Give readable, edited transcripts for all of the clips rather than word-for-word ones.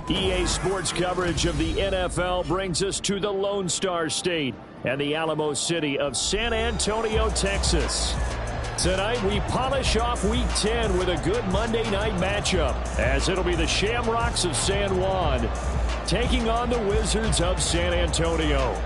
EA Sports coverage of the NFL brings us to the Lone Star State and the Alamo City of San Antonio, Texas. Tonight, we polish off Week 10 with a good Monday night matchup, as it'll be the Shamrocks of San Juan taking on the Wizards of San Antonio.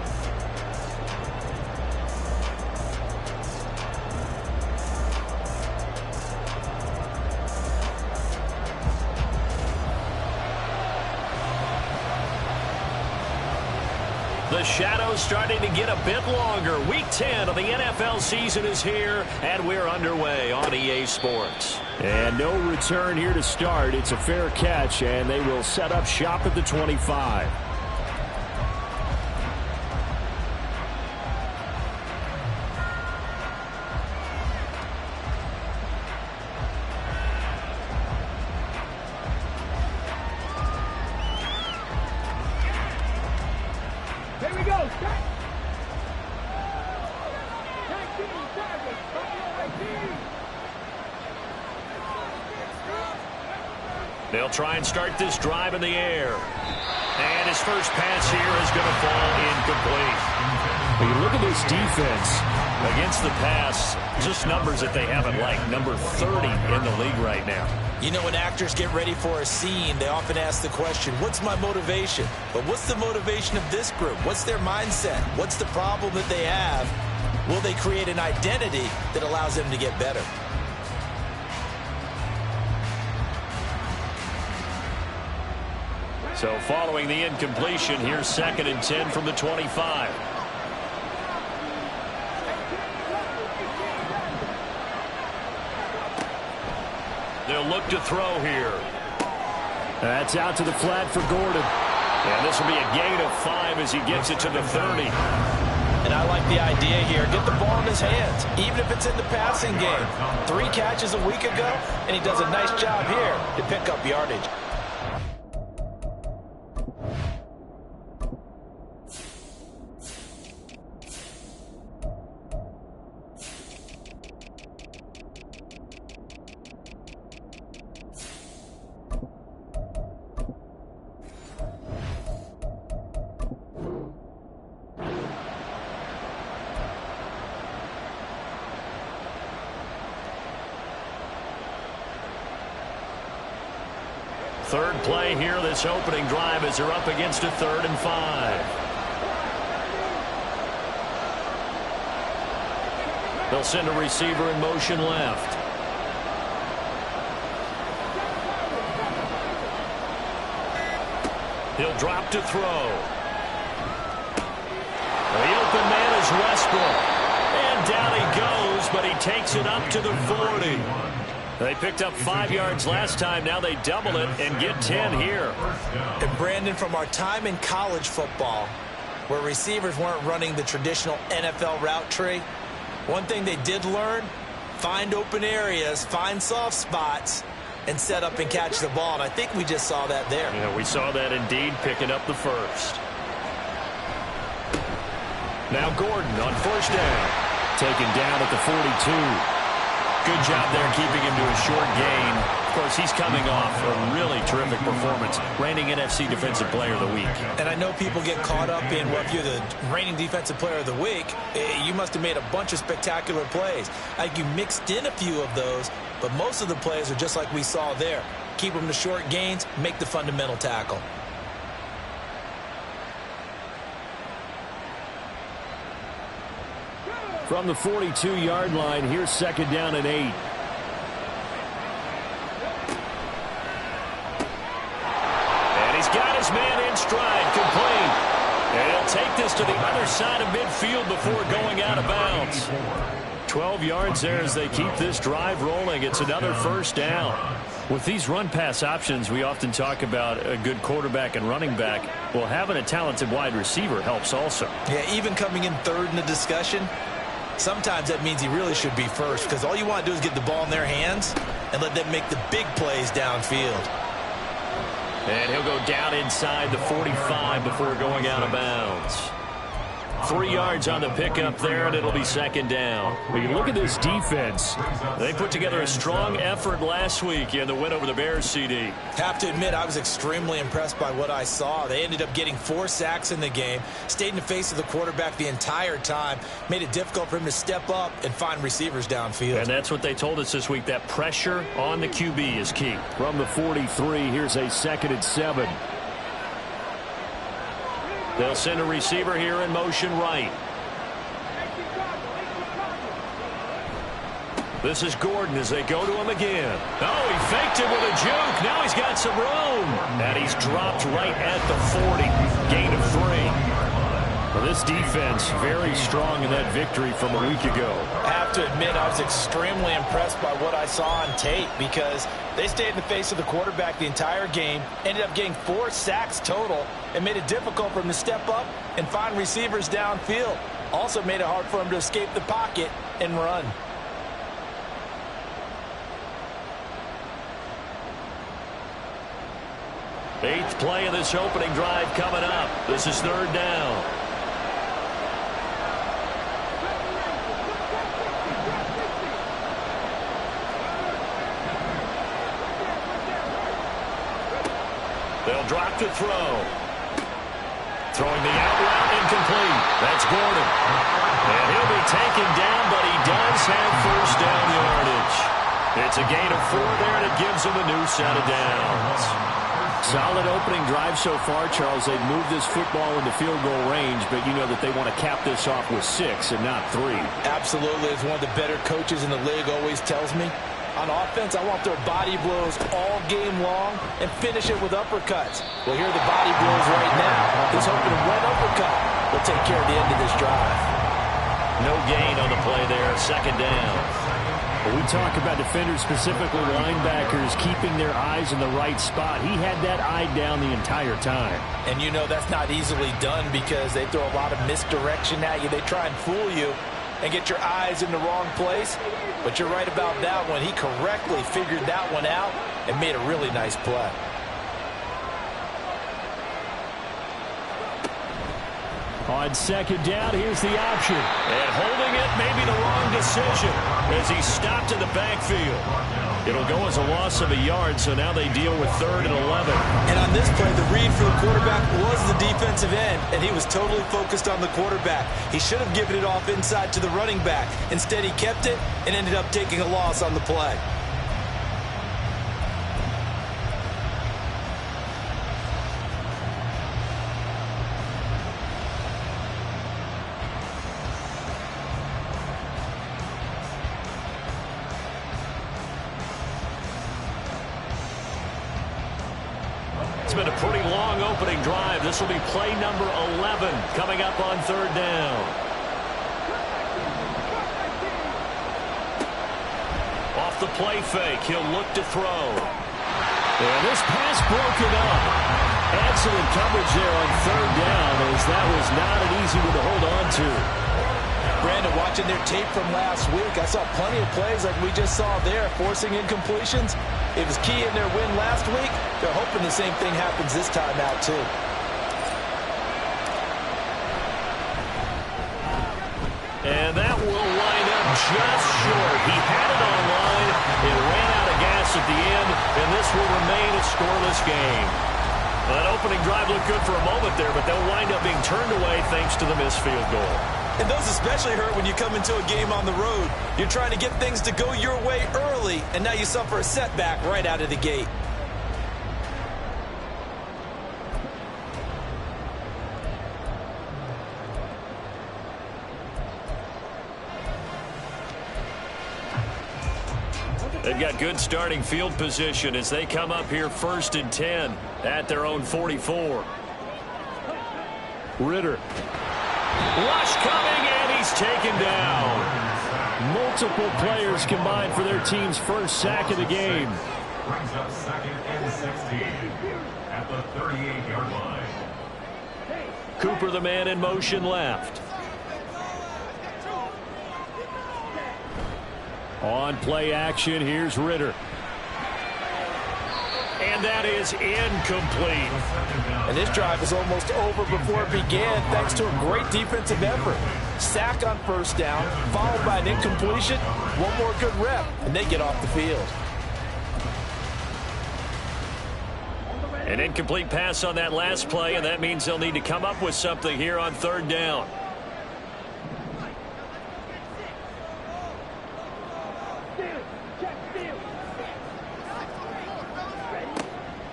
The shadow's starting to get a bit longer. Week 10 of the NFL season is here, and we're underway on EA Sports. And no return here to start. It's a fair catch, and they will set up shop at the 25. They'll try and start this drive in the air. And his first pass here is going to fall incomplete. When you look at this defense against the pass, just numbers that they haven't liked. Number 30 in the league right now. You know, when actors get ready for a scene, they often ask the question, what's my motivation? But what's the motivation of this group? What's their mindset? What's the problem that they have? Will they create an identity that allows them to get better? So following the incompletion, here's 2nd and 10 from the 25. They'll look to throw here. That's out to the flat for Gordon. And this will be a gain of 5 as he gets it to the 30. And I like the idea here. Get the ball in his hands, even if it's in the passing game. 3 catches a week ago, and he does a nice job here to pick up yardage. Third play here, this opening drive, as they're up against a 3rd and 5. They'll send a receiver in motion left. He'll drop to throw. The open man is Westbrook. And down he goes, but he takes it up to the 40. They picked up 5 yards last time. Now they double it and get 10 here. And Brandon, from our time in college football, where receivers weren't running the traditional NFL route tree, one thing they did learn, find open areas, find soft spots, and set up and catch the ball. And I think we just saw that there. Yeah, we saw that indeed, picking up the first. Now Gordon on 1st down. Taken down at the 42. Good job there keeping him to a short gain. Of course, he's coming off a really terrific performance. Reigning NFC Defensive Player of the Week. And I know people get caught up in, well, if you're the reigning Defensive Player of the Week, you must have made a bunch of spectacular plays. I think you mixed in a few of those, but most of the plays are just like we saw there. Keep them to short gains, make the fundamental tackle. From the 42-yard line, here's 2nd down and 8. And he's got his man in stride, complete. And he'll take this to the other side of midfield before going out of bounds. 12 yards there as they keep this drive rolling. It's another 1st down. With these run-pass options, we often talk about a good quarterback and running back. Well, having a talented wide receiver helps also. Yeah, even coming in 3rd in the discussion, sometimes that means he really should be first, because all you want to do is get the ball in their hands and let them make the big plays downfield. And he'll go down inside the 45 before going out of bounds. 3 yards on the pickup there, and it'll be second down. When you look at this defense, they put together a strong effort last week in the win over the Bears, CD. Have to admit, I was extremely impressed by what I saw. They ended up getting 4 sacks in the game, stayed in the face of the quarterback the entire time, made it difficult for him to step up and find receivers downfield. And that's what they told us this week, that pressure on the QB is key. From the 43, here's a 2nd and 7. They'll send a receiver here in motion right. This is Gordon as they go to him again. Oh, he faked it with a juke. Now he's got some room. And he's dropped right at the 40. Gain of 3. Well, this defense very strong in that victory from a week ago. I have to admit, I was extremely impressed by what I saw on tape because they stayed in the face of the quarterback the entire game, ended up getting 4 sacks total, and made it difficult for him to step up and find receivers downfield. Also made it hard for him to escape the pocket and run. Eighth play of this opening drive coming up. This is 3rd down. They'll drop to throw. Throwing the out route incomplete. That's Gordon. And he'll be taken down, but he does have 1st down yardage. It's a gain of 4 there, and it gives him a new set of downs. Solid opening drive so far, Charles. They've moved this football into field goal range, but you know that they want to cap this off with 6 and not 3. Absolutely. As one of the better coaches in the league always tells me, on offense, I want their body blows all game long and finish it with uppercuts. Well, here are the body blows right now. He's hoping one uppercut will take care of the end of this drive. No gain on the play there. 2nd down. When we talk about defenders, specifically linebackers, keeping their eyes in the right spot. He had that eye down the entire time. And you know that's not easily done because they throw a lot of misdirection at you. They try and fool you and get your eyes in the wrong place. But you're right about that one. He correctly figured that one out and made a really nice play. On 2nd down, here's the option. And holding it may be the wrong decision as he stopped in the backfield. It'll go as a loss of a yard, so now they deal with 3rd and 11. And on this play, the read for the quarterback was the defensive end, and he was totally focused on the quarterback. He should have given it off inside to the running back. Instead, he kept it and ended up taking a loss on the play. It's been a pretty long opening drive. This will be play number 11 coming up on 3rd down. Off the play fake, he'll look to throw. And this pass broken up. Excellent coverage there on 3rd down as that was not an easy one to hold on to. Brandon, watching their tape from last week, I saw plenty of plays like we just saw there, forcing incompletions. It was key in their win last week. They're hoping the same thing happens this time out, too. And that will line up just short. He had it on line. It ran out of gas at the end, and this will remain a scoreless game. That opening drive looked good for a moment there, but they'll wind up being turned away thanks to the missed field goal. And those especially hurt when you come into a game on the road. You're trying to get things to go your way early, and now you suffer a setback right out of the gate. They've got good starting field position as they come up here 1st and 10 at their own 44. Ridder. Rush coming, and he's taken down. Multiple players combined for their team's 1st sack of the game. Brings up 2nd and 16 at the 38-yard line. Cooper, the man in motion left. On play action, here's Ridder. And that is incomplete. And this drive is almost over before it began thanks to a great defensive effort. Sack on first down, followed by an incompletion. One more good rep, and they get off the field. An incomplete pass on that last play, and that means they'll need to come up with something here on third down.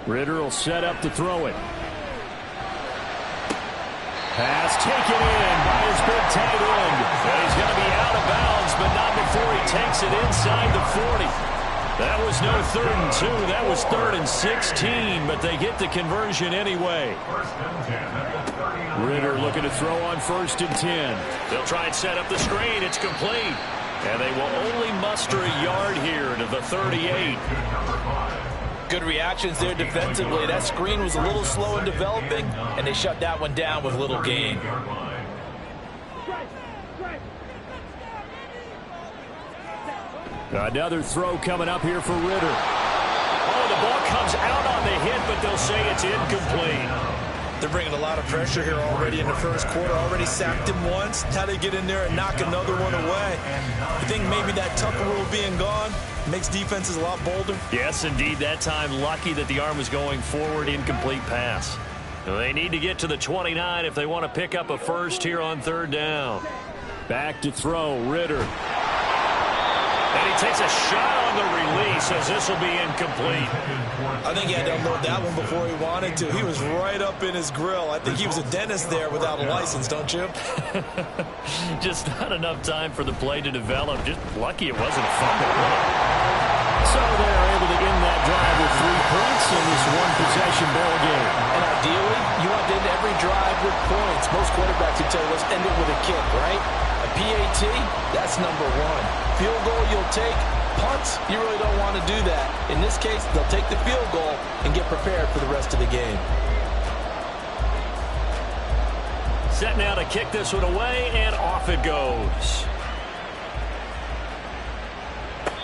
Ridder will set up to throw it. Pass taken in by his big tight end. And he's going to be out of bounds, but not before he takes it inside the 40. That was no 3rd and 2. That was 3rd and 16, but they get the conversion anyway. Ridder looking to throw on 1st and 10. They'll try and set up the screen. It's complete. And they will only muster a yard here to the 38. Good reactions there defensively. That screen was a little slow in developing, and they shut that one down with little gain. Another throw coming up here for Ridder. Oh, the ball comes out on the hit, but they'll say it's incomplete. They're bringing a lot of pressure here already in the first quarter. Already sacked him once. Now they get in there and knock another one away. I think maybe that Tucker rule being gone makes defenses a lot bolder. Yes, indeed. That time, lucky that the arm was going forward. Incomplete pass. They need to get to the 29 if they want to pick up a first here on third down. Back to throw, Ridder. And he takes a shot on the release as this will be incomplete. I think he had to unload that one before he wanted to. He was right up in his grill. I think he was a dentist there without a license, don't you? Just not enough time for the play to develop. Just lucky it wasn't a fumble. So they're able to end that drive with 3 points in this one-possession ball game. And ideally, you want to end every drive with points. Most quarterbacks would tell you, let's end it with a kick, right? A PAT, that's number 1. Field goal you'll take. Punts, you really don't want to do that. In this case, they'll take the field goal and get prepared for the rest of the game. Set now to kick this one away, and off it goes.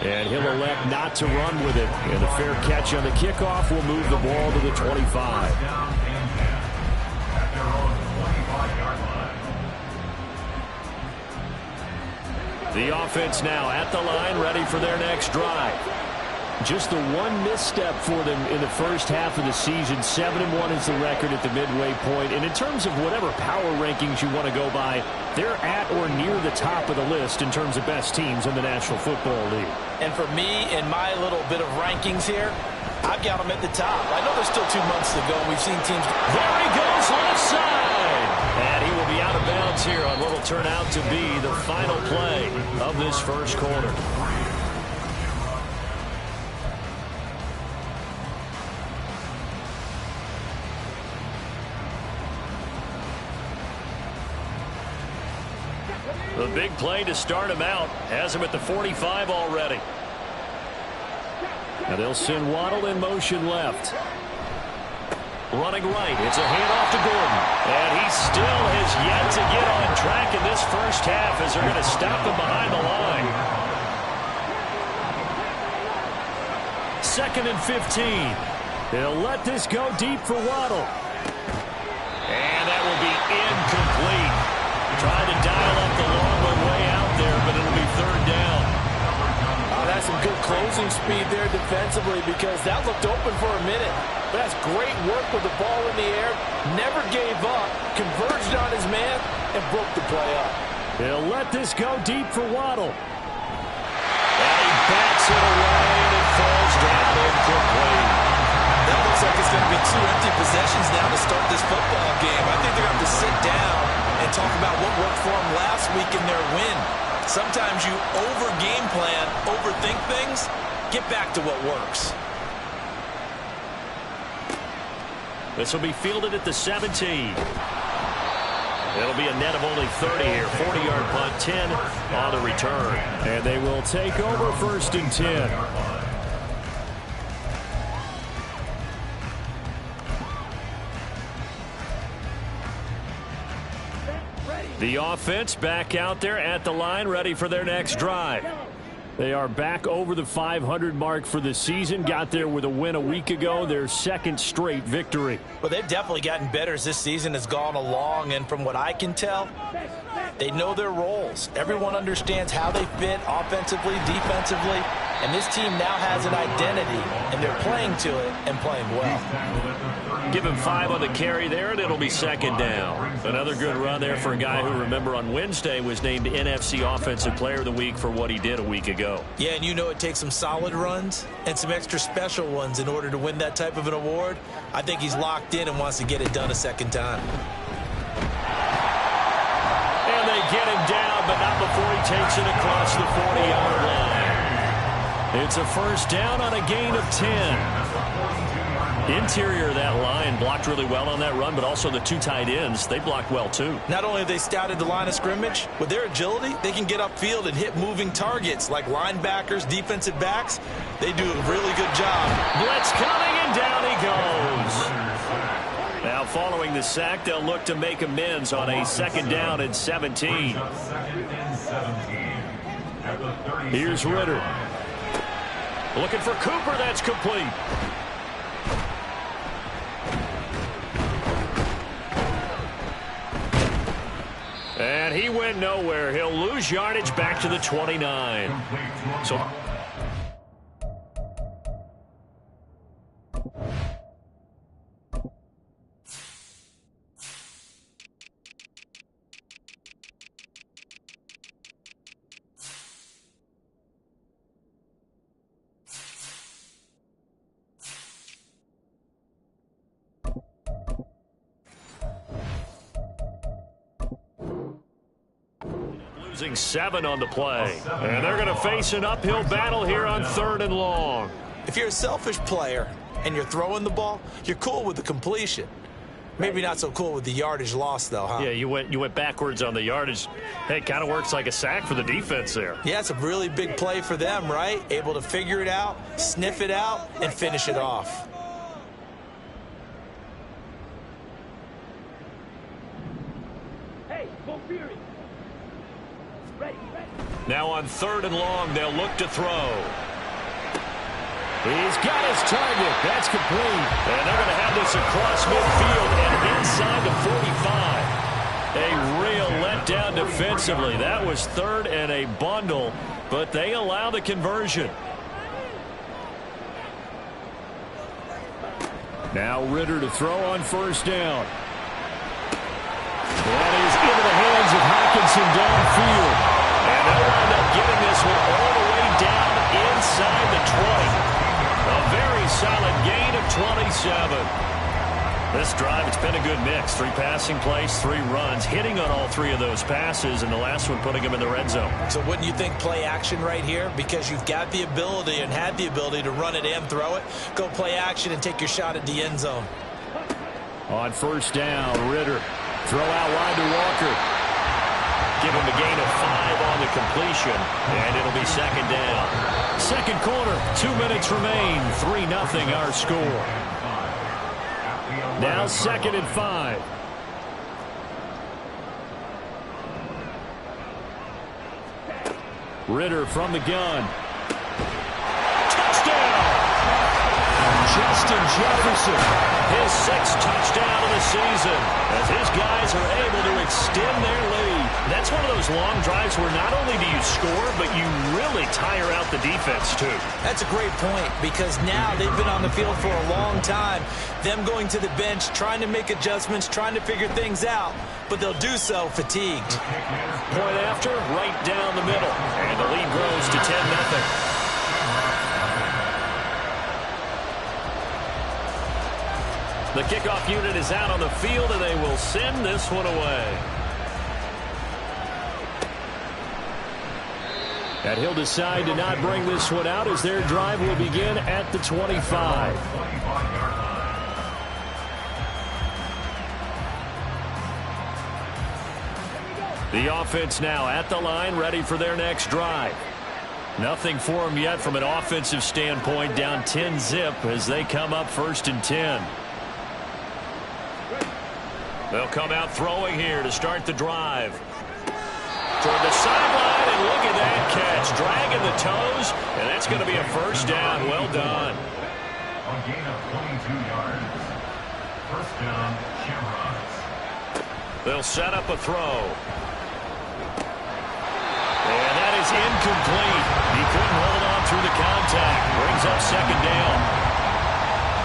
And he'll elect not to run with it. And the fair catch on the kickoff will move the ball to the 25. The offense now at the line, ready for their next drive. Just the one misstep for them in the first half of the season. 7-1 is the record at the midway point. And in terms of whatever power rankings you want to go by, they're at or near the top of the list in terms of best teams in the National Football League. And for me, in my little bit of rankings here, I've got them at the top. I know there's still 2 months to go. We've seen teams. There he goes, left side. And he will be out of bounds here on what will turn out to be the final play of this first quarter. The big play to start him out has him at the 45 already. Now they'll send Waddle in motion left. Running right. It's a handoff to Gordon. And he still has yet to get on track in this first half as they're going to stop him behind the line. 2nd and 15. They'll let this go deep for Waddle. And that will be incomplete. Trying to dial up the long one way out there, but it'll be 3rd down. Oh, that's some good closing speed there defensively because that looked open for a minute. But that's great work with the ball in the air. Never gave up, converged on his man, and broke the play up. They'll let this go deep for Waddle. And he backs it away, and it falls down incomplete. That looks like it's going to be 2 empty possessions now to start this football game. I think they're going to have to sit down and talk about what worked for them last week in their win. Sometimes you over-game plan, overthink things. Get back to what works. This will be fielded at the 17. It'll be a net of only 30 here. 40-yard punt, 10 on the return. And they will take over 1st and 10. The offense back out there at the line, ready for their next drive. They are back over the 500 mark for the season. Got there with a win a week ago, their second straight victory. Well, they've definitely gotten better as this season has gone along, and from what I can tell, they know their roles. Everyone understands how they fit offensively, defensively, and this team now has an identity, and they're playing to it and playing well. Give him 5 on the carry there, and it'll be second down. Another good run there for a guy who, remember, on Wednesday was named NFC Offensive Player of the Week for what he did a week ago. Yeah, and you know it takes some solid runs and some extra special ones in order to win that type of an award. I think he's locked in and wants to get it done a second time. And they get him down, but not before he takes it across the 40-yard line. It's a first down on a gain of 10. Interior of that line blocked really well on that run, but also the 2 tight ends, they blocked well too. Not only have they scouted the line of scrimmage, with their agility, they can get upfield and hit moving targets like linebackers, defensive backs. They do a really good job. Blitz coming, and down he goes. Now following the sack, they'll look to make amends on a second down and 17. Here's Ritter. Looking for Cooper, that's complete. And he went nowhere. He'll lose yardage back to the 29. So losing 7 on the play. And they're going to face an uphill battle here on 3rd and long. If you're a selfish player and you're throwing the ball, you're cool with the completion. Maybe not so cool with the yardage loss, though, huh? Yeah, you went backwards on the yardage. Hey, it kind of works like a sack for the defense there. Yeah, it's a really big play for them, right? Able to figure it out, sniff it out, and finish it off. Now on 3rd and long, they'll look to throw. He's got his target. That's complete. And they're going to have this across midfield and inside the 45. A real letdown defensively. That was 3rd and a bundle, but they allow the conversion. Now Ritter to throw on first down. That is into the hands of Hockenson downfield. And they'll wind up getting this one all the way down inside the 20. A very solid gain of 27. This drive, it's been a good mix. 3 passing plays, 3 runs, hitting on all 3 of those passes, and the last one putting him in the red zone. So wouldn't you think play action right here? Because you've got the ability and had the ability to run it and throw it. Go play action and take your shot at the end zone. On first down, Ritter. Throw out wide to Walker. Give him a gain of 5 on the completion, and it'll be second down. Second quarter, 2 minutes remain. 3-0 our score. Now 2nd and 5. Ritter from the gun. Touchdown! Justin Jefferson. His 6th touchdown of the season, as his guys are able to extend their lead. That's one of those long drives where not only do you score, but you really tire out the defense, too. That's a great point, because now they've been on the field for a long time. Them going to the bench, trying to make adjustments, trying to figure things out, but they'll do so fatigued. Point after, right down the middle, and the lead grows to 10-0. The kickoff unit is out on the field, and they will send this one away. And he'll decide to not bring this one out as their drive will begin at the 25. The offense now at the line, ready for their next drive. Nothing for them yet from an offensive standpoint, down 10-zip as they come up 1st and 10. They'll come out throwing here to start the drive. toward the sideline, and look at that catch. Dragging the toes, and that's going to be a first down. Well done. A gain of 22 yards. First down, Shamrocks. They'll set up a throw. And that is incomplete. He couldn't hold on through the contact. Brings up second down.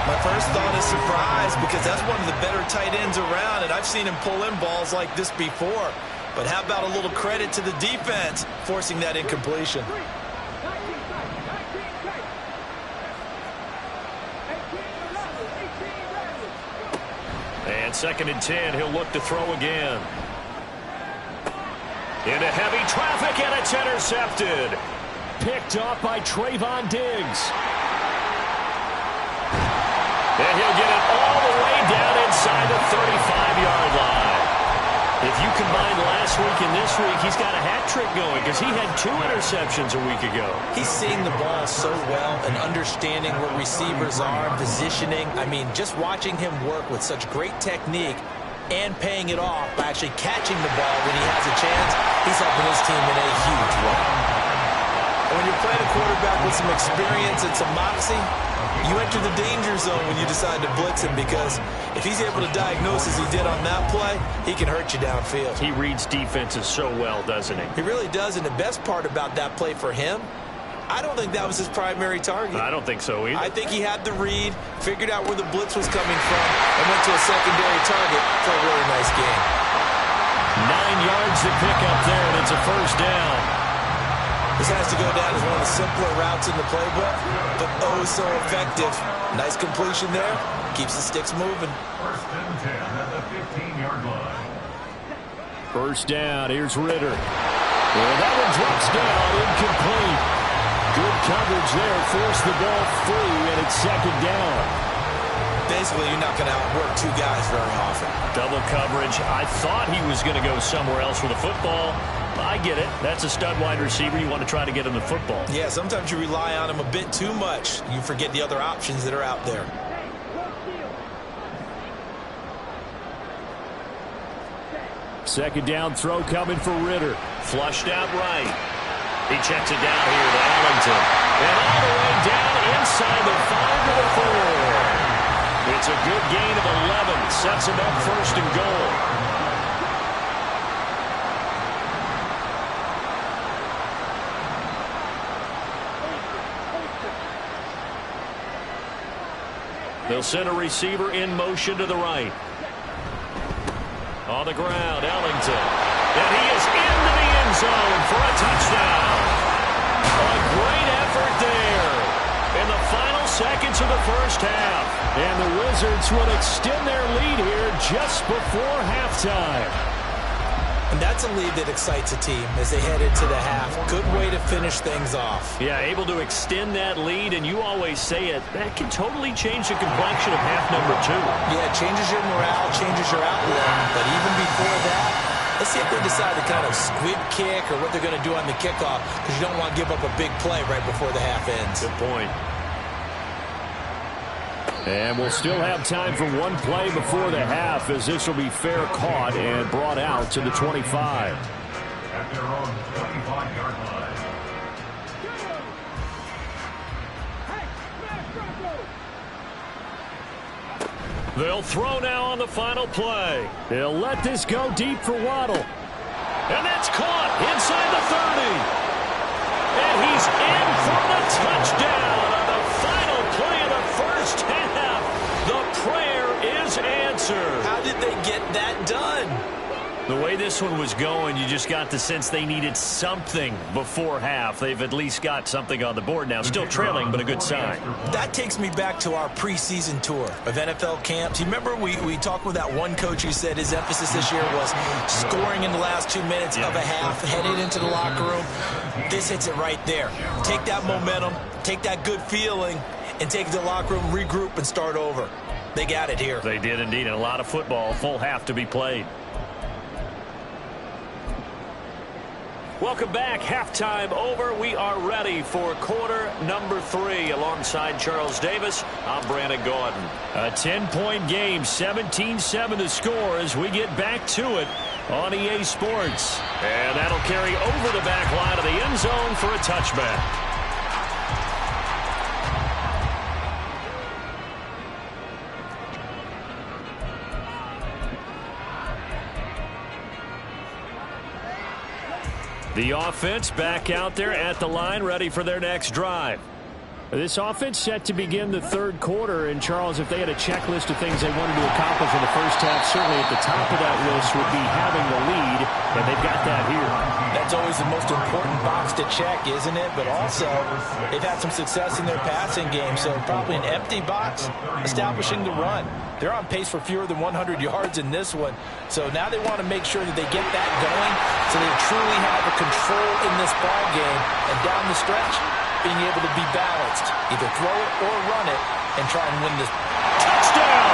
My first thought is surprise, because that's one of the better tight ends around, and I've seen him pull in balls like this before. But how about a little credit to the defense forcing that incompletion? And second and 10, he'll look to throw again. Into heavy traffic, and it's intercepted. Picked off by Trayvon Diggs. And he'll get it all the way down inside the 35-yard line. If you combine last week and this week, he's got a hat trick going because he had 2 interceptions a week ago. He's seeing the ball so well and understanding where receivers are, positioning. I mean, just watching him work with such great technique and paying it off by actually catching the ball when he has a chance, he's helping his team in a huge way. And when you're playing a quarterback with some experience and some moxie, you enter the danger zone when you decide to blitz him, because if he's able to diagnose as he did on that play, he can hurt you downfield. He reads defenses so well, doesn't he? He really does, and the best part about that play for him, I don't think that was his primary target. I don't think so either. I think he had the read, figured out where the blitz was coming from, and went to a secondary target for a really nice game. 9 yards to pick up there, and it's a first down. This has to go down as one of the simpler routes in the playbook, but oh so effective. Nice completion there. Keeps the sticks moving. First and 10 at the 15-yard line. First down. Here's Ritter. And that one drops down, incomplete. Good coverage there. Forced the ball free, and it's second down. Basically, you're not going to outwork 2 guys very often. Double coverage. I thought he was going to go somewhere else with the football. I get it. That's a stud wide receiver. You want to try to get him the football. Yeah, sometimes you rely on him a bit too much. You forget the other options that are out there. Second down throw coming for Ritter. Flushed out right. He checks it down here to Ellington. And all the way down inside the 5 to the 4. It's a good gain of 11. Sets him up first and goal. They'll send a receiver in motion to the right. On the ground, Ellington. And he is into the end zone for a touchdown. A great effort there in the final seconds of the first half. And the Wizards will extend their lead here just before halftime. And that's a lead that excites a team as they head into the half. Good way to finish things off. Yeah, able to extend that lead, and you always say it, that can totally change the complexion of half number 2. Yeah, it changes your morale, changes your outlook. But even before that, let's see if they decide to kind of squib kick or what they're going to do on the kickoff, because you don't want to give up a big play right before the half ends. Good point. And we'll still have time for one play before the half, as this will be fair caught and brought out to the 25. At their own 25-yard line. They'll throw now on the final play. They'll let this go deep for Waddle. And that's caught inside the 30. And he's in for the touchdown on the final play of the first half. The prayer is answered. How did they get that done? The way this one was going, you just got the sense they needed something before half. They've at least got something on the board now. Still trailing, but a good sign. That takes me back to our preseason tour of NFL camps. You remember we talked with that one coach who said his emphasis this year was scoring in the last 2 minutes of a half, headed into the locker room. This hits it right there. Take that momentum, take that good feeling, and take it to the locker room, regroup, and start over. They got it here. They did indeed, and a lot of football, full half to be played. Welcome back. Halftime over. We are ready for quarter number 3. Alongside Charles Davis, I'm Brandon Gaudin. A 10-point game, 17-7 the score as we get back to it on EA Sports. And that'll carry over the back line of the end zone for a touchback. The offense back out there at the line, ready for their next drive. This offense set to begin the third quarter. And, Charles, if they had a checklist of things they wanted to accomplish in the first half, certainly at the top of that list would be having the lead, and they've got that here. That's always the most important box to check, isn't it? But also, they've had some success in their passing game, so probably an empty box, establishing the run. They're on pace for fewer than 100 yards in this one. So now they want to make sure that they get that going so they truly have a control in this ball game. And down the stretch, being able to be balanced. Either throw it or run it and try and win this. Touchdown!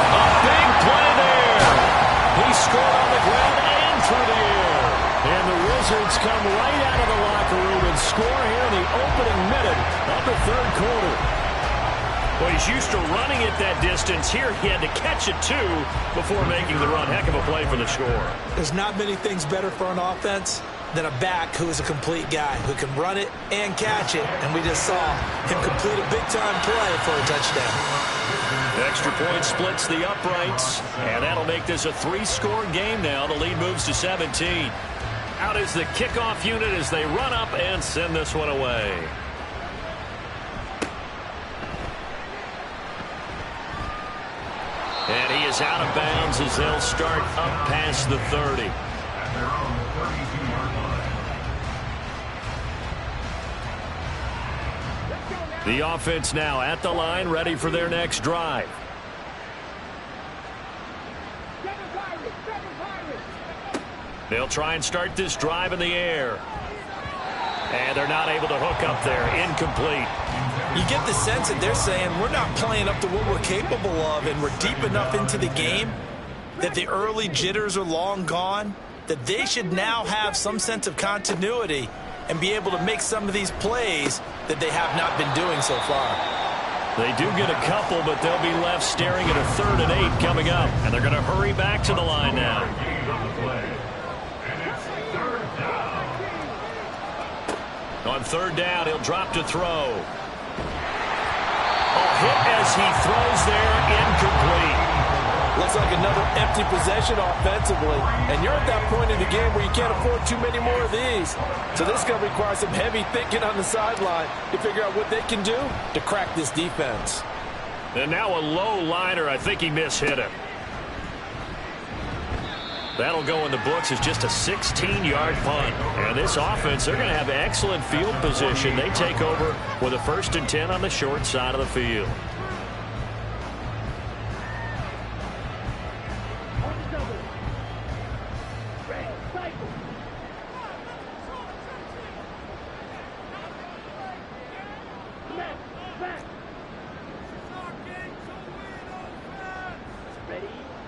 A big play there. He scored on the ground and through the air. And the Wizards come right out of the locker room and score here in the opening minute of the third quarter. Well, he's used to running it that distance. Here he had to catch it, too, before making the run. Heck of a play for the score. There's not many things better for an offense than a back who is a complete guy, who can run it and catch it. And we just saw him complete a big-time play for a touchdown. Extra point splits the uprights, and that'll make this a 3-score game now. The lead moves to 17. Out is the kickoff unit as they run up and send this one away. And he is out of bounds as they'll start up past the 30. At their own 32-yard line. The offense now at the line, ready for their next drive. They'll try and start this drive in the air. And they're not able to hook up there. Incomplete. You get the sense that they're saying we're not playing up to what we're capable of, and we're deep enough into the game that the early jitters are long gone, that they should now have some sense of continuity and be able to make some of these plays that they have not been doing so far. They do get a couple, but they'll be left staring at a 3rd and 8 coming up. And they're going to hurry back to the line now. On 3rd down, he'll drop to throw. Hit as he throws there, incomplete. Looks like another empty possession offensively. And you're at that point in the game where you can't afford too many more of these. So this is going to require some heavy thinking on the sideline to figure out what they can do to crack this defense. And now a low liner. I think he mishit it. That'll go in the books as just a 16-yard punt. And this offense, they're going to have excellent field position. They take over with a 1st and 10 on the short side of the field.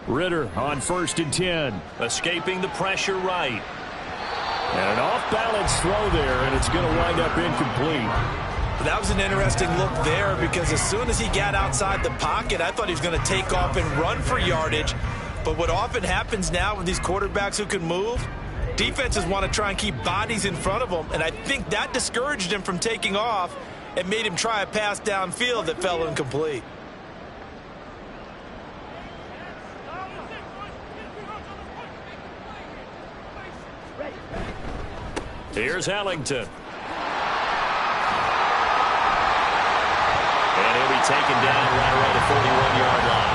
Ritter on 1st and 10. Escaping the pressure right. And an off-balance throw there, and it's going to wind up incomplete. That was an interesting look there because as soon as he got outside the pocket, I thought he was going to take off and run for yardage. But what often happens now with these quarterbacks who can move, defenses want to try and keep bodies in front of them. And I think that discouraged him from taking off and made him try a pass downfield that fell incomplete. Here's Ellington. And he'll be taken down right around the 41-yard line.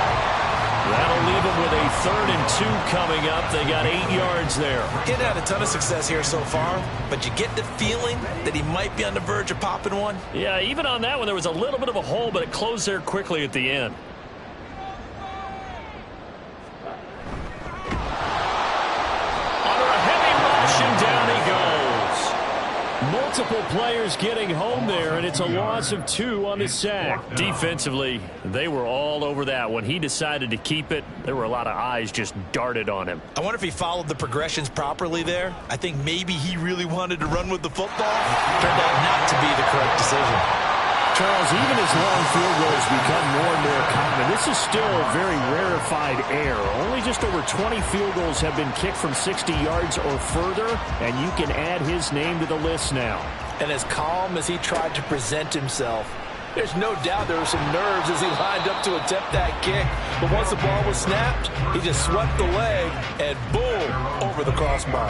That'll leave him with a 3rd and 2 coming up. They got 8 yards there. He's had a ton of success here so far, but you get the feeling that he might be on the verge of popping one. Yeah, even on that one, there was a little bit of a hole, but it closed there quickly at the end. multiple players getting home there, and it's a loss of 2 on the sack. Defensively, they were all over that. When he decided to keep it, there were a lot of eyes just darted on him. I wonder if he followed the progressions properly there. I think maybe he really wanted to run with the football. Turned out not to be the correct decision. Charles, even as long field goals become more and more common, this is still a very rarefied air. Only just over 20 field goals have been kicked from 60 yards or further, and you can add his name to the list now. And as calm as he tried to present himself, there's no doubt there were some nerves as he lined up to attempt that kick. But once the ball was snapped, he just swept the leg and boom, over the crossbar.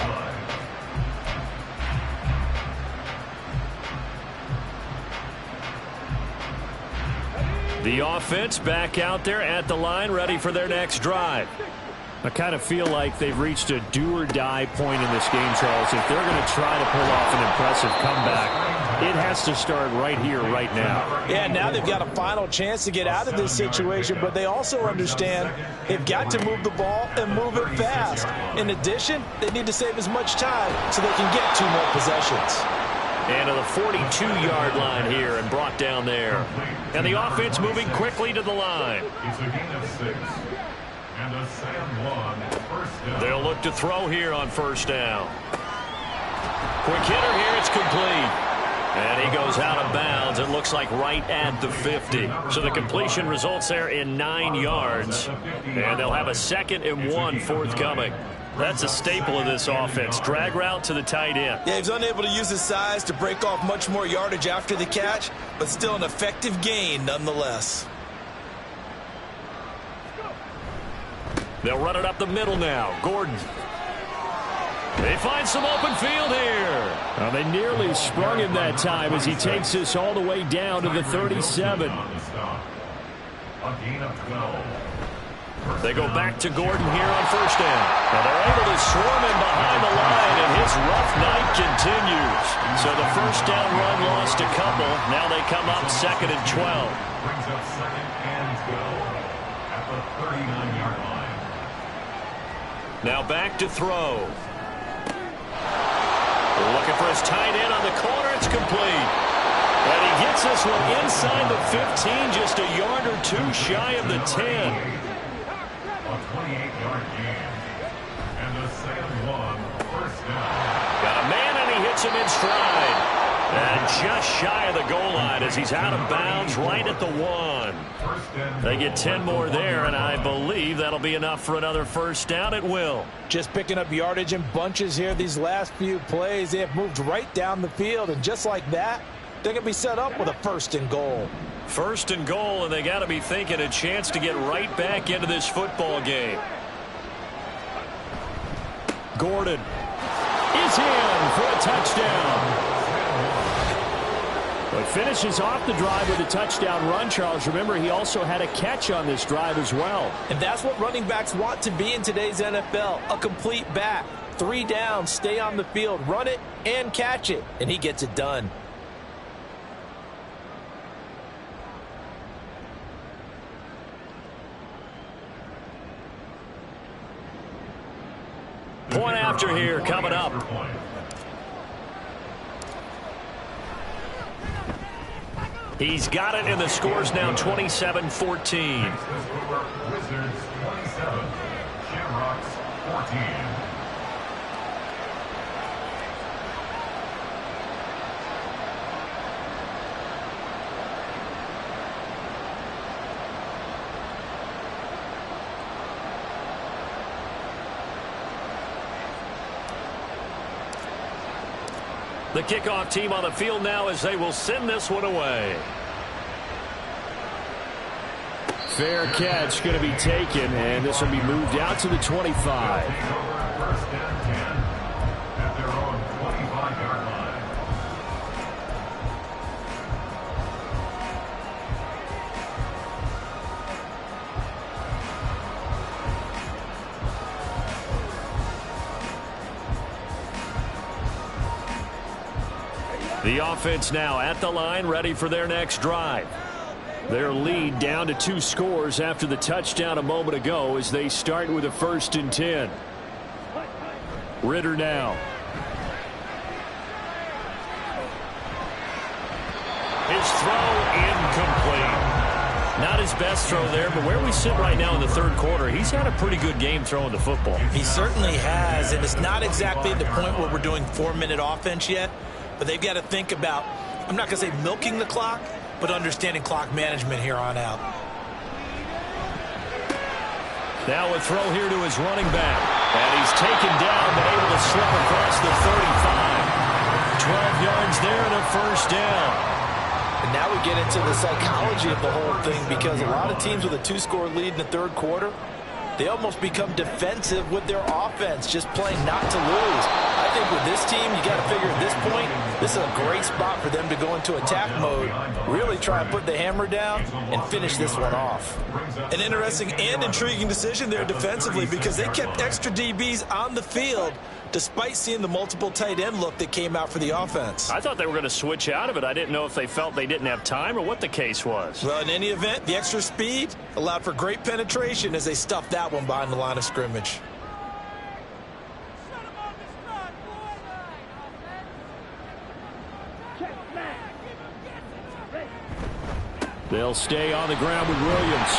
The offense back out there at the line, ready for their next drive. I kind of feel like they've reached a do-or-die point in this game, Charles. If they're going to try to pull off an impressive comeback, it has to start right here, right now. Yeah, now they've got a final chance to get out of this situation, but they also understand they've got to move the ball and move it fast. In addition, they need to save as much time so they can get 2 more possessions. And to the 42-yard line here and brought down there. And the offense moving quickly to the line. It's a gain of 6. And a Sam 1 first down. They'll look to throw here on first down. Quick hitter here, it's complete. And he goes out of bounds. It looks like right at the 50. So the completion results there in 9 yards. And they'll have a 2nd and 1 forthcoming. That's a staple of this offense. Drag route to the tight end. Yeah, he's unable to use his size to break off much more yardage after the catch, but still an effective gain nonetheless. They'll run it up the middle now. Gordon. They find some open field here. Well, they nearly sprung him that time as he takes this all the way down to the 37. A gain of 12. They go back to Gordon here on first down. Now they're able to swarm him behind the line, and his rough night continues. So the first down run lost a couple. Now they come up 2nd and 12. Brings up 2nd and 12 at the 39-yard line. Now back to throw. Looking for his tight end on the corner. It's complete. And he gets this one inside the 15, just a yard or 2 shy of the 10. A 28-yard gain. And a Sam 1 first down. Got a man, and he hits him in stride. And just shy of the goal line as he's out of bounds right at the 1. They get 10 more there, and I believe that'll be enough for another first down. It will. Just picking up yardage in bunches here these last few plays. They have moved right down the field, and just like that, they're going to be set up with a 1st and goal. 1st and goal, and they got to be thinking a chance to get right back into this football game. Gordon is in for a touchdown. But finishes off the drive with a touchdown run, Charles. Remember, he also had a catch on this drive as well. And that's what running backs want to be in today's NFL, a complete back. 3 downs, stay on the field, run it, and catch it. And he gets it done. Point after here coming up. He's got it, and the score's now 27-14. Wizards 27, Shamrocks 14. The kickoff team on the field now as they will send this one away. Fair catch going to be taken, and this will be moved out to the 25. First and 10 at their own 25-yard line. The offense now at the line, ready for their next drive. Their lead down to 2 scores after the touchdown a moment ago as they start with a 1st and 10. Ritter now. His throw incomplete. Not his best throw there, but where we sit right now in the third quarter, he's had a pretty good game throwing the football. He certainly has, and it's not exactly the point where we're doing 4-minute offense yet, but they've got to think about, I'm not going to say milking the clock, but understanding clock management here on out. Now a throw here to his running back. And he's taken down, but able to slip across the 35. 12 yards there and a first down. And now we get into the psychology of the whole thing, because a lot of teams with a 2-score lead in the third quarter, they almost become defensive with their offense, just playing not to lose. I think with this team, you got to figure at this point, this is a great spot for them to go into attack mode, really try and put the hammer down and finish this one off. An interesting and intriguing decision there defensively, because they kept extra DBs on the field despite seeing the multiple tight end look that came out for the offense. I thought they were going to switch out of it. I didn't know if they felt they didn't have time or what the case was. Well, in any event, the extra speed allowed for great penetration as they stuffed that one behind the line of scrimmage. They'll stay on the ground with Williams.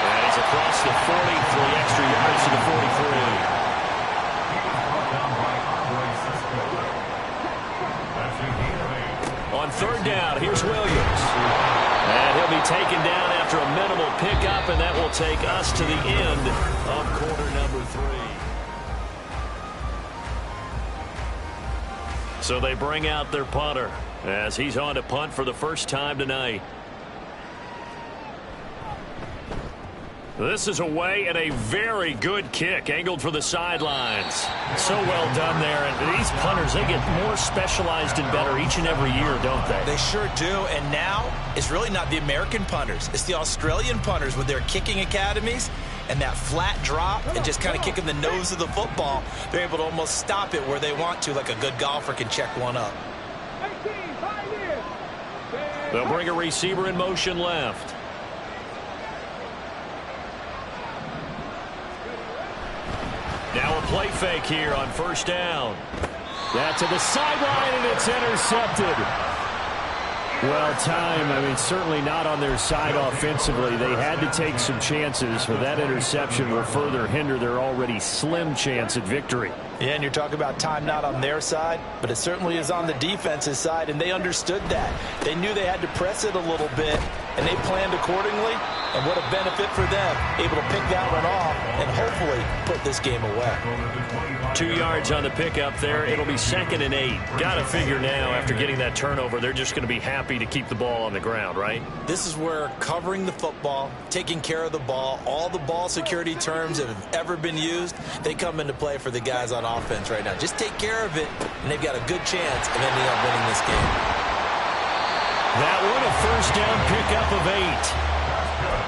And he's across the 40 for the extra yards to the 43. On third down, here's Williams. And he'll be taken down after a minimal pickup, and that will take us to the end of quarter number 3. So they bring out their punter as he's on to punt for the first time tonight. This is away and a very good kick, angled for the sidelines. So well done there. And these punters, they get more specialized and better each and every year, don't they? They sure do. And now it's really not the American punters. It's the Australian punters with their kicking academies and that flat drop and just kind of kicking the nose of the football. They're able to almost stop it where they want to, like a good golfer can check one up. They'll bring a receiver in motion left. Now a play fake here on first down. That to the sideline, and it's intercepted. Well, time, certainly not on their side offensively. They had to take some chances, but that interception will further hinder their already slim chance at victory. Yeah, and you're talking about time not on their side, but it certainly is on the defense's side, and they understood that. They knew they had to press it a little bit, and they planned accordingly, and what a benefit for them, able to pick that one off and hopefully put this game away. 2 yards on the pickup there. It'll be 2nd and 8. Got to figure now, after getting that turnover, they're just going to be happy to keep the ball on the ground, right? This is where covering the football, taking care of the ball, all the ball security terms that have ever been used, they come into play for the guys on offense right now. Just take care of it, and they've got a good chance of ending up winning this game. That one, a first down pickup of 8.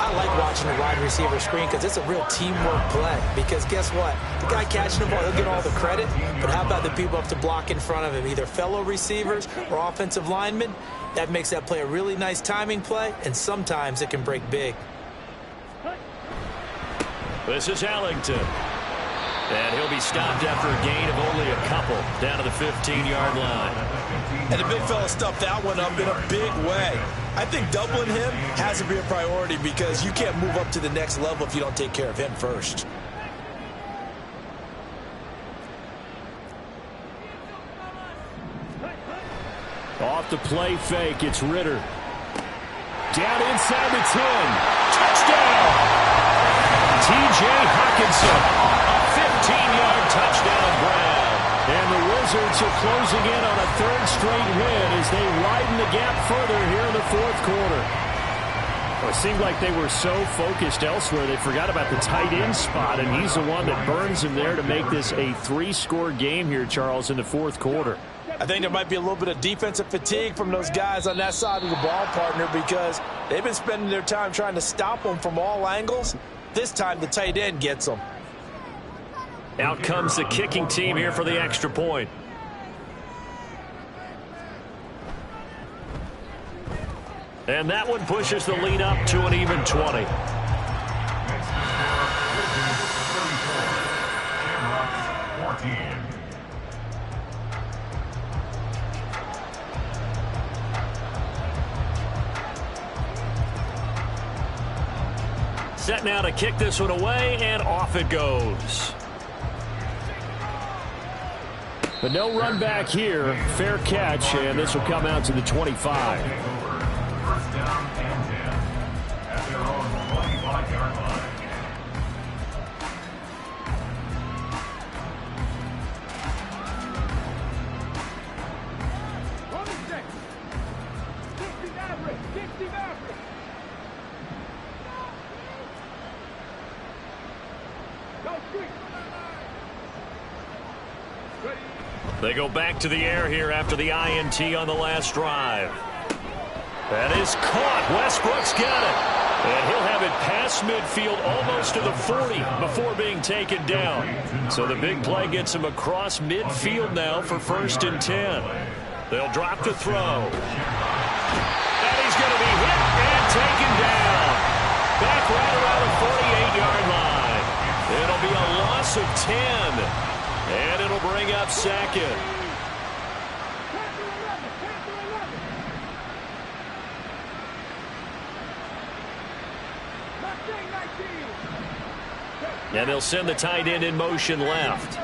I like watching the wide receiver screen because it's a real teamwork play. Because guess what? The guy catching the ball, he'll get all the credit. But how about the people up to block in front of him, either fellow receivers or offensive linemen? That makes that play a really nice timing play, and sometimes it can break big. This is Ellington. And he'll be stopped after a gain of only a couple down to the 15-yard line. And the big fella stuffed that one up in a big way. I think doubling him has to be a priority because you can't move up to the next level if you don't take care of him first. Off the play fake, it's Ritter. Down inside the 10. Touchdown! T.J. Hockenson. A 15-yard touchdown grab. And the Wizards are closing in on a third straight win as they widen the gap further here in the fourth quarter. Well, it seemed like they were so focused elsewhere they forgot about the tight end spot, and he's the one that burns him there to make this a 3-score game here, Charles, in the fourth quarter. I think there might be a little bit of defensive fatigue from those guys on that side of the ball, partner, because they've been spending their time trying to stop them from all angles. This time the tight end gets them. Out comes the kicking team here for the extra point. And that one pushes the lead up to an even 20. Set now to kick this one away, and off it goes. But no run back here. Fair catch, and this will come out to the 25. First down and 10 at their own 25-yard line. They go back to the air here after the INT on the last drive. That is caught. Westbrook's got it. And he'll have it past midfield almost to the 40 before being taken down. So the big play gets him across midfield now for 1st and 10. They'll drop the throw. And he's going to be hit and taken down. Back right around the 48-yard line. It'll be a loss of 10. And it'll bring up 2nd. And they'll send the tight end in motion left.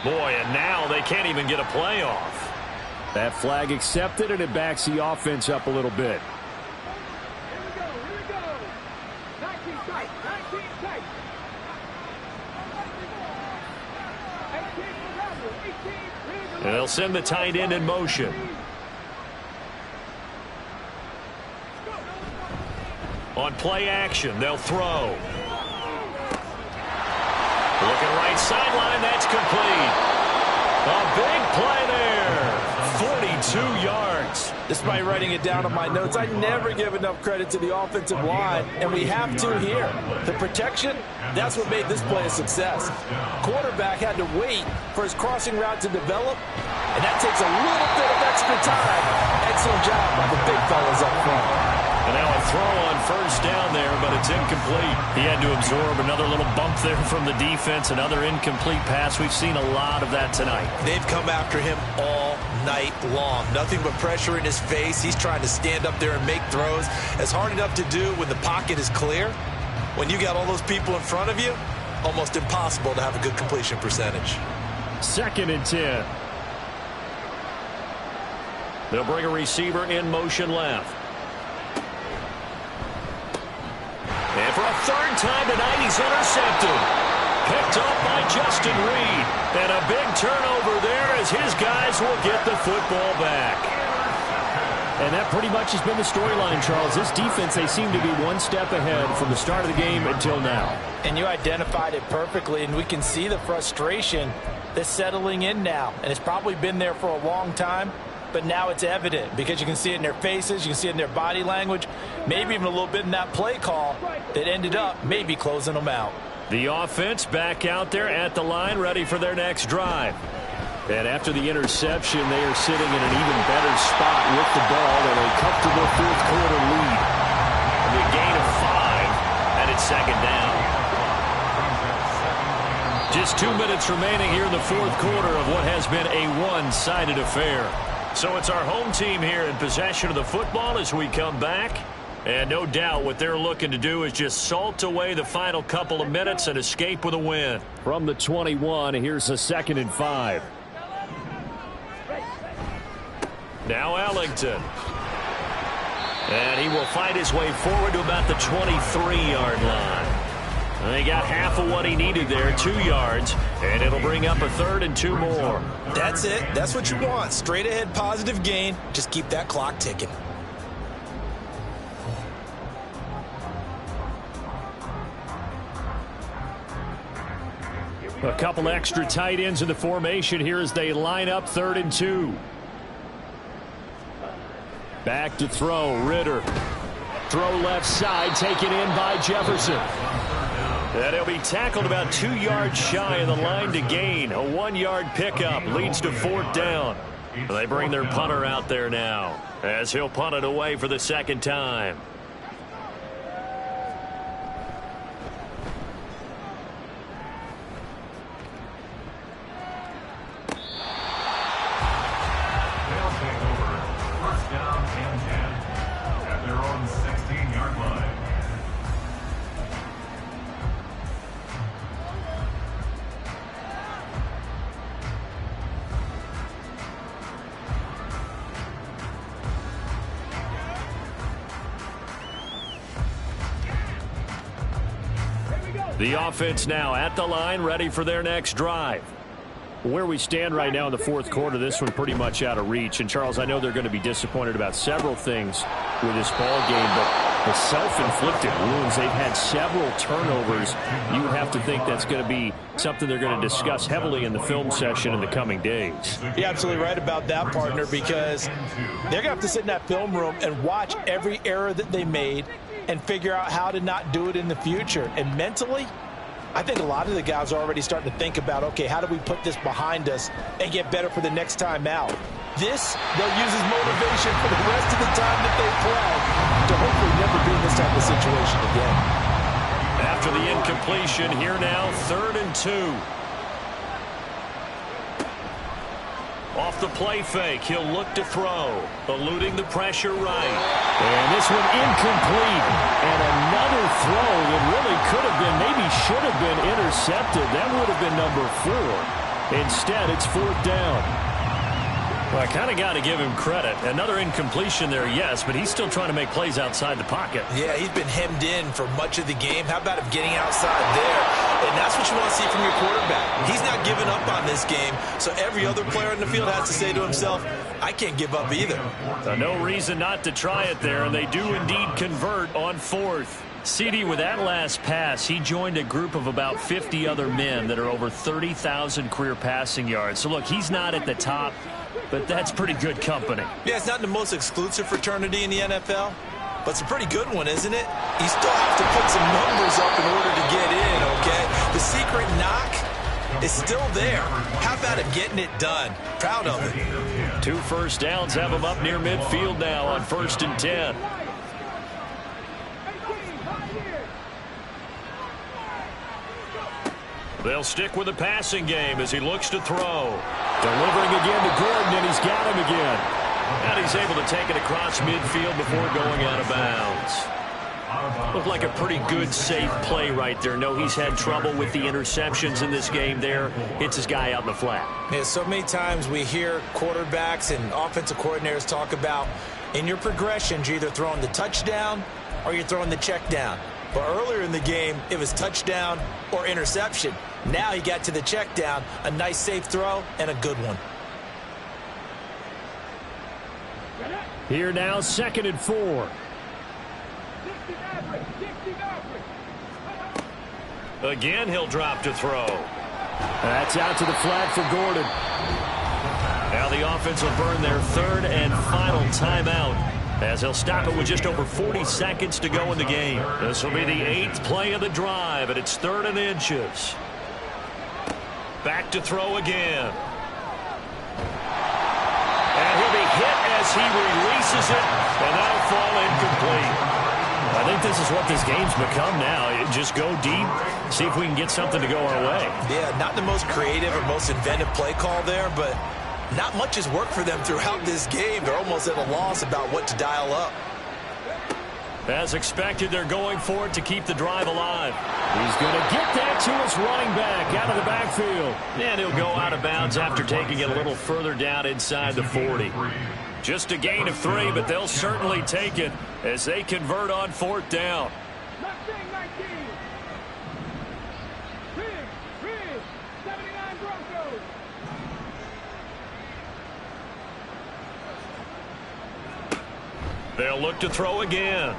Boy, and now they can't even get a play off. That flag accepted, and it backs the offense up a little bit. And they'll send the tight end in motion. On play action, they'll throw. Looking right sideline, that's complete. A big play there. 42 yards. Despite writing it down on my notes, I never give enough credit to the offensive line, and we have to here. The protection, that's what made this play a success. Quarterback had to wait for his crossing route to develop, and that takes a little bit of extra time. Excellent job by the big fellas up front. And now a throw on 1st down there, but it's incomplete. He had to absorb another little bump there from the defense, another incomplete pass. We've seen a lot of that tonight. They've come after him all night long. Nothing but pressure in his face. He's trying to stand up there and make throws. It's hard enough to do when the pocket is clear. When you got all those people in front of you, almost impossible to have a good completion percentage. 2nd and 10. They'll bring a receiver in motion left. And for a 3rd time tonight, he's intercepted. Picked up by Justin Reed. And a big turnover there as his guys will get the football back. And that pretty much has been the storyline, Charles. This defense, they seem to be one step ahead from the start of the game until now. And you identified it perfectly, and we can see the frustration that's settling in now. And it's probably been there for a long time. But now it's evident because you can see it in their faces, you can see it in their body language, maybe even a little bit in that play call that ended up maybe closing them out. The offense back out there at the line, ready for their next drive. And after the interception, they are sitting in an even better spot with the ball and a comfortable 4th quarter lead. The gain of 5, and it's 2nd down. Just 2 minutes remaining here in the 4th quarter of what has been a one-sided affair. So it's our home team here in possession of the football as we come back. And no doubt what they're looking to do is just salt away the final couple of minutes and escape with a win. From the 21, here's a 2nd and 5. Now Ellington. And he will find his way forward to about the 23-yard line. And he got half of what he needed there, 2 yards, and it'll bring up a 3rd and 2 more. That's it. That's what you want. Straight ahead positive gain. Just keep that clock ticking. A couple extra tight ends in the formation here as they line up 3rd and 2. Back to throw, Ritter. Throw left side, taken in by Jefferson. And he'll be tackled about 2 yards shy of the line to gain. A 1-yard pickup leads to 4th down. They bring their punter out there now as he'll punt it away for the 2nd time. They'll take over 1st down and 10 at their own The offense now at the line, ready for their next drive. Where we stand right now in the fourth quarter, this one pretty much out of reach. And, Charles, I know they're going to be disappointed about several things with this ball game, but the self-inflicted wounds, they've had several turnovers. You would have to think that's going to be something they're going to discuss heavily in the film session in the coming days. You're absolutely right about that, partner, because they're going to have to sit in that film room and watch every error that they made and figure out how to not do it in the future. And mentally, I think a lot of the guys are already starting to think about, okay, how do we put this behind us and get better for the next time out? This, they'll use as motivation for the rest of the time that they play to hopefully never be in this type of situation again. After the incompletion, here now, 3rd and 2. Off the play fake, he'll look to throw, eluding the pressure right. And this one incomplete. And another throw that really could have been, maybe should have been intercepted. That would have been number 4. Instead, it's 4th down. Well, I kind of got to give him credit. Another incompletion there, yes, but he's still trying to make plays outside the pocket. Yeah, he's been hemmed in for much of the game. How about him getting outside there? And that's what you want to see from your quarterback. He's not giving up on this game, so every other player in the field has to say to himself, I can't give up either. No reason not to try it there, and they do indeed convert on 4th. CD, with that last pass, he joined a group of about 50 other men that are over 30,000 career passing yards. So, look, he's not at the top, but that's pretty good company. Yeah, it's not the most exclusive fraternity in the NFL, but it's a pretty good one, isn't it? You still have to put some numbers up in order to get in, okay? The secret knock is still there. How about him getting it done? Proud of it. 2 first downs have him up near midfield now on 1st and 10. They'll stick with the passing game as he looks to throw. Delivering again to Gordon, and he's got him again. And he's able to take it across midfield before going out of bounds. Looked like a pretty good, safe play right there. No, he's had trouble with the interceptions in this game there. Hits his guy out in the flat. Yeah, so many times we hear quarterbacks and offensive coordinators talk about in your progressions, you're either throwing the touchdown or you're throwing the check down. But earlier in the game, it was touchdown or interception. Now he got to the check down, a nice safe throw, and a good one. Here now, 2nd and 4. Again, he'll drop to throw. That's out to the flat for Gordon. Now the offense will burn their 3rd and final timeout, as he'll stop it with just over 40 seconds to go in the game. This will be the 8th play of the drive, and it's 3rd and inches. Back to throw again. And he'll be hit as he releases it, and that'll fall incomplete. I think this is what this game's become now. Just go deep, see if we can get something to go our way. Yeah, not the most creative or most inventive play call there, but not much has worked for them throughout this game. They're almost at a loss about what to dial up. As expected, they're going for it to keep the drive alive. He's going to get that to his running back out of the backfield. And he'll go out of bounds after taking it a little further down inside the 40. Just a gain of 3, but they'll certainly take it as they convert on 4th down. They'll look to throw again.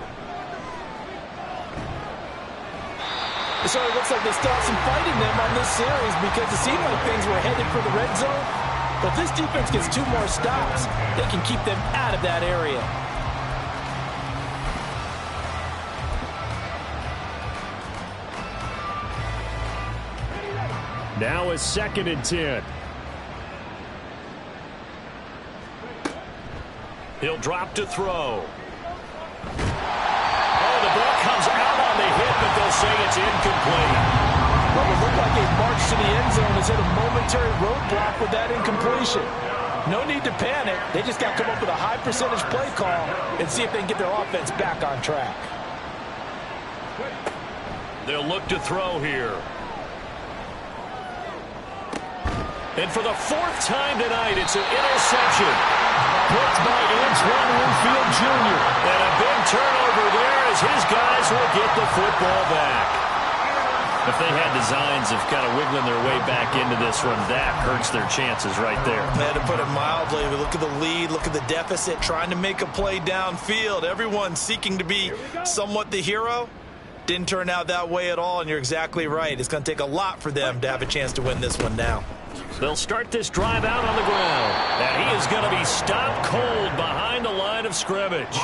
So it looks like they still have some fight in them on this series because it seemed like things were headed for the red zone. But this defense gets 2 more stops. They can keep them out of that area. Now it's 2nd and 10. He'll drop to throw. Oh, the ball comes out on the hit, but they'll say it's incomplete. Well, it looked like a march to the end zone has hit a momentary roadblock with that incompletion. No need to panic. They just got to come up with a high percentage play call and see if they can get their offense back on track. They'll look to throw here. And for the 4th time tonight, it's an interception. Picked by Antoine Winfield Jr. And a big turnover there as his guys will get the football back. If they had designs of kind of wiggling their way back into this one, that hurts their chances right there. Man, to put it mildly, look at the lead, look at the deficit, trying to make a play downfield. Everyone seeking to be somewhat the hero. Didn't turn out that way at all, and you're exactly right. It's going to take a lot for them to have a chance to win this one now. They'll start this drive out on the ground. And he is going to be stopped cold behind the line of scrimmage.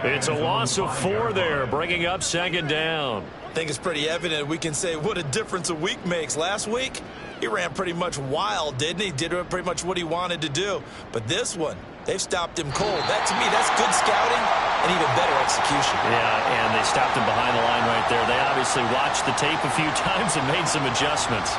It's a loss of 4 there, bringing up second down. I think it's pretty evident. We can say what a difference a week makes. Last week, he ran pretty much wild, didn't he? Did pretty much what he wanted to do. But this one, they've stopped him cold. That, to me, that's good scouting and even better execution. Yeah, and they stopped him behind the line right there. They obviously watched the tape a few times and made some adjustments.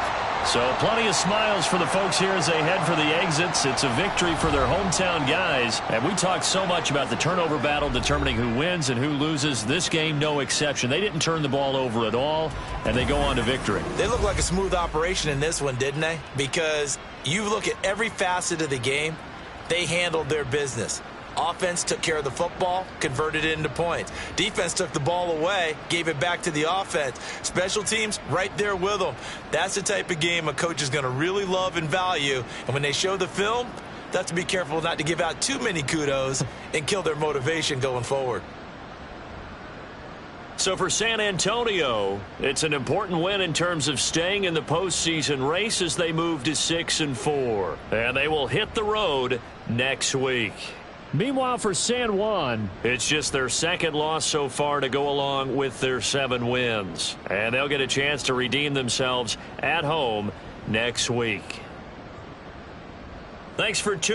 So plenty of smiles for the folks here as they head for the exits. It's a victory for their hometown guys. And we talked so much about the turnover battle determining who wins and who loses. This game, no exception. They didn't turn the ball over at all, and they go on to victory. They look like a smooth operation in this one, didn't they? Because you look at every facet of the game, they handled their business. Offense took care of the football, converted it into points. Defense took the ball away, gave it back to the offense. Special teams, right there with them. That's the type of game a coach is going to really love and value. And when they show the film, they have to be careful not to give out too many kudos and kill their motivation going forward. So for San Antonio, it's an important win in terms of staying in the postseason race as they move to 6-4. And they will hit the road next week. Meanwhile, for San Juan, it's just their second loss so far to go along with their 7 wins. And they'll get a chance to redeem themselves at home next week. Thanks for tuning in.